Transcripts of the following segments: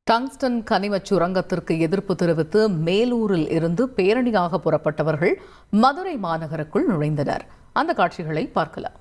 Tungsten கனிமச் சுரங்கத்திற்கு எதிர்ப்பு தெரிவித்து மேலூரில் இருந்து பேரணியாக புறப்பட்டவர்கள் மதுரை மாநகருக்குள் நுழைந்தனர். அந்த காட்சிகளை பார்க்கலாம்.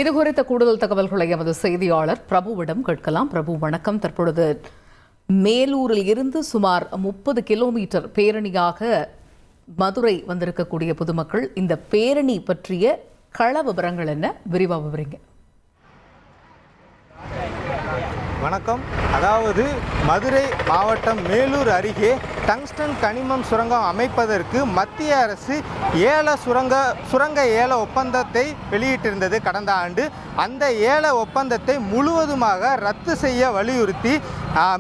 இது குறித்த கூடுதல் தகவல்களை எமது செய்தியாளர் பிரபுவிடம் கேட்கலாம். பிரபு, வணக்கம். தற்பொழுது மேலூரில் இருந்து சுமார் 30 கிலோமீட்டர் பேரணியாக மதுரை வந்திருக்கக்கூடிய பொதுமக்கள், இந்த பேரணி பற்றிய கள விவரங்கள் என்ன? விரிவாக விவரிங்க. வணக்கம். அதாவது மதுரை மாவட்டம் மேலூர் அருகே டங்ஸ்டன் கனிமம் சுரங்கம் அமைப்பதற்கு மத்திய அரசு சுரங்க ஏல ஒப்பந்தத்தை வெளியிட்டிருந்தது கடந்த ஆண்டு. அந்த ஏல ஒப்பந்தத்தை முழுவதுமாக ரத்து செய்ய வலியுறுத்தி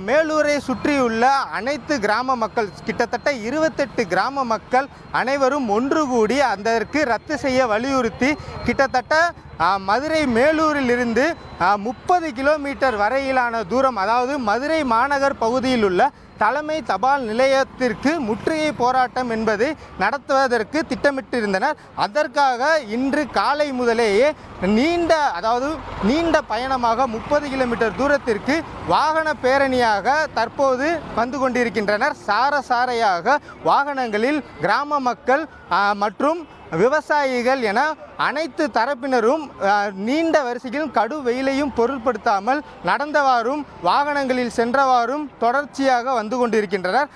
மேலூரை சுற்றியுள்ள அனைத்து கிராம மக்கள், கிட்டத்தட்ட 28 கிராம மக்கள் அனைவரும் ஒன்று கூடி அதற்கு ரத்து செய்ய வலியுறுத்தி கிட்டத்தட்ட மதுரை மேலூரில் இருந்து 30 கிலோமீட்டர் வரையிலான தூரம், அதாவது மதுரை மாநகர் பகுதியில் உள்ள தலைமை தபால் நிலையத்திற்கு முற்றுகை போராட்டம் என்பதை நடத்துவதற்கு திட்டமிட்டிருந்தனர். அதற்காக இன்று காலை முதலேயே நீண்ட பயணமாக 30 கிலோமீட்டர் தூரத்திற்கு வாகன பேரணியாக தற்போது வந்து கொண்டிருக்கின்றனர். சாரையாக வாகனங்களில் கிராம மக்கள் மற்றும் விவசாயிகள் என அனைத்து தரப்பினரும் நீண்ட வரிசையில் கடும் வெயிலையும் பொருட்படுத்தாமல் நடந்தவாறும் வாகனங்களில் சென்றவாறும் தொடர்ச்சியாக வந்து கொண்டிருக்கின்றனர்.